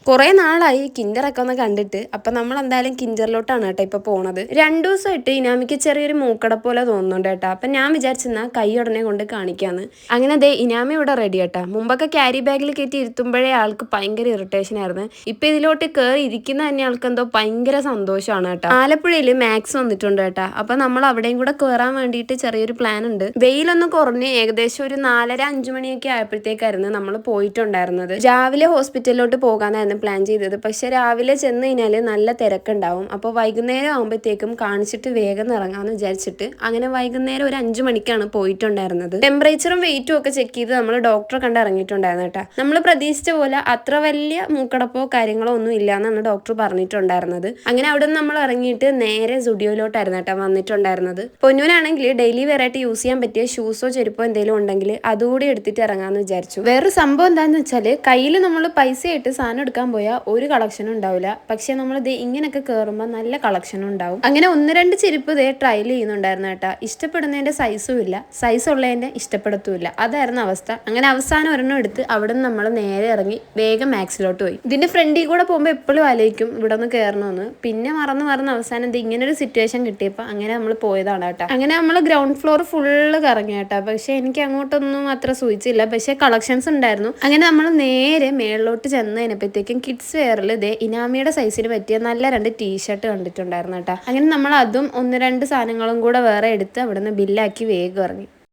കുറെ നാളായി കിൻഡറൊക്കെ ഒന്ന് കണ്ടിട്ട്. അപ്പം നമ്മൾ എന്തായാലും കിൻഡറിലോട്ടാണ് കേട്ടോ ഇപ്പൊ പോണത്. 2 ദിവസമായിട്ട് ഇനാമിക്ക് ചെറിയൊരു മൂക്കട പോലെ തോന്നുന്നുണ്ട് കേട്ടോ. അപ്പം ഞാൻ വിചാരിച്ചെന്നാ കൈ ഉടനെ കൊണ്ട് കാണിക്കാന്ന്. അങ്ങനെ ദേ ഇനാമി ഇവിടെ റെഡി കേട്ടോ. മുമ്പൊക്കെ ക്യാരി ബാഗിൽ കയറ്റി ഇരുത്തുമ്പോഴേ ആൾക്ക് ഭയങ്കര ഇറിറ്റേഷൻ ആയിരുന്നു. ഇപ്പൊ ഇതിലോട്ട് കയറി ഇരിക്കുന്ന തന്നെ ആൾക്ക് എന്തോ ഭയങ്കര സന്തോഷമാണ് കേട്ടോ. ആലപ്പുഴയിൽ മാക്സ് വന്നിട്ടുണ്ട് കേട്ടോ. അപ്പൊ നമ്മൾ അവിടെയും കൂടെ കയറാൻ വേണ്ടിയിട്ട് ചെറിയൊരു പ്ലാൻ ഉണ്ട്. വെയിലൊന്ന് കുറഞ്ഞ് ഏകദേശം ഒരു 4:30-5 മണിയൊക്കെ ആയപ്പോഴത്തേക്കായിരുന്നു നമ്മൾ പോയിട്ടുണ്ടായിരുന്നത്. രാവിലെ ഹോസ്പിറ്റലിലോട്ട് പോകാനായിരുന്നു പ്ലാൻ ചെയ്തത്. പക്ഷെ രാവിലെ ചെന്ന് കഴിഞ്ഞാൽ നല്ല തിരക്കുണ്ടാവും. അപ്പോൾ വൈകുന്നേരം ആകുമ്പോഴത്തേക്കും കാണിച്ചിട്ട് വേഗം ഇറങ്ങാമെന്ന് വിചാരിച്ചിട്ട് അങ്ങനെ വൈകുന്നേരം ഒരു 5 മണിക്കാണ് പോയിട്ടുണ്ടായിരുന്നത്. ടെമ്പറേച്ചറും വെയിറ്റും ഒക്കെ ചെക്ക് ചെയ്ത് നമ്മൾ ഡോക്ടറെ കണ്ട് ഇറങ്ങിയിട്ടുണ്ടായിരുന്നു കേട്ടോ. നമ്മൾ പ്രതീക്ഷിച്ച പോലെ അത്ര വലിയ മൂക്കടപ്പോ കാര്യങ്ങളോ ഒന്നും ഇല്ല എന്നാണ് ഡോക്ടർ പറഞ്ഞിട്ടുണ്ടായിരുന്നത്. അങ്ങനെ അവിടെ നിന്ന് നമ്മൾ ഇറങ്ങിയിട്ട് നേരെ സ്റ്റുഡിയോയിലോട്ടായിരുന്നു കേട്ടോ വന്നിട്ടുണ്ടായിരുന്നത്. പൊന്നൂനാണെങ്കിൽ ഡെയിലി വെയർ ആയിട്ട് യൂസ് ചെയ്യാൻ പറ്റിയ ഷൂസോ ചെരുപ്പോ എന്തെങ്കിലും ഉണ്ടെങ്കിൽ അതുകൂടി എടുത്തിട്ട് ഇറങ്ങാമെന്ന് വിചാരിച്ചു. വേറൊരു സംഭവം എന്താണെന്ന് വെച്ചാൽ കയ്യിൽ നമ്മൾ പൈസ ആയിട്ട് സാധനം എടുക്കാൻ പോയാൽ ഒരു കളക്ഷനും ഉണ്ടാവില്ല. പക്ഷെ നമ്മൾ ഇങ്ങനെയൊക്കെ കയറുമ്പോൾ നല്ല കളക്ഷനും ഉണ്ടാവും. അങ്ങനെ 1-2 ചെരുപ്പ് ട്രയൽ ചെയ്യുന്നുണ്ടായിരുന്നു കേട്ടോ. ഇഷ്ടപ്പെടുന്നതിന്റെ സൈസും ഇല്ല, സൈസ് ഉള്ളതിന്റെ ഇഷ്ടപ്പെടത്തുമില്ല. അതായിരുന്നു അവസ്ഥ. അങ്ങനെ അവസാനം ഒരെണ്ണം എടുത്ത് അവിടെ നിന്ന് നമ്മൾ നേരെ ഇറങ്ങി വേഗം മാക്സിലോട്ട് പോയി. ഇതിന്റെ ഫ്രണ്ടിൽ കൂടെ പോകുമ്പോൾ എപ്പോഴും ആലോചിക്കും ഇവിടെ ഒന്ന് കയറണമെന്ന്. പിന്നെ മറന്ന് അവസാനം ഇങ്ങനെ ഒരു സിറ്റുവേഷൻ കിട്ടിയപ്പോൾ അങ്ങനെ നമ്മൾ പോയതാണ് കേട്ടോ. അങ്ങനെ നമ്മൾ ഗ്രൗണ്ട് ഫ്ലോർ ഫുള്ള് കറങ്ങി കേട്ടോ. പക്ഷെ എനിക്ക് അങ്ങോട്ടൊന്നും അത്ര സൂചിച്ചില്ല. പക്ഷെ കളക്ഷൻസ് ഉണ്ടായിരുന്നു. അങ്ങനെ നമ്മൾ നേരെ മേളിലോട്ട് ചെന്നതിനപ്പോഴത്തേക്കും കിഡ്സ് വെയറിൽ ഇനാമിയുടെ സൈസിന് പറ്റിയ നല്ല 2 ടീഷർട്ട് കണ്ടിട്ടുണ്ടായിരുന്നു കേട്ടോ. അങ്ങനെ നമ്മൾ അതും 1-2 സാധനങ്ങളും കൂടെ വേറെ എടുത്ത് അവിടെ നിന്ന് ബില്ലാക്കി വേഗം ഇറങ്ങി.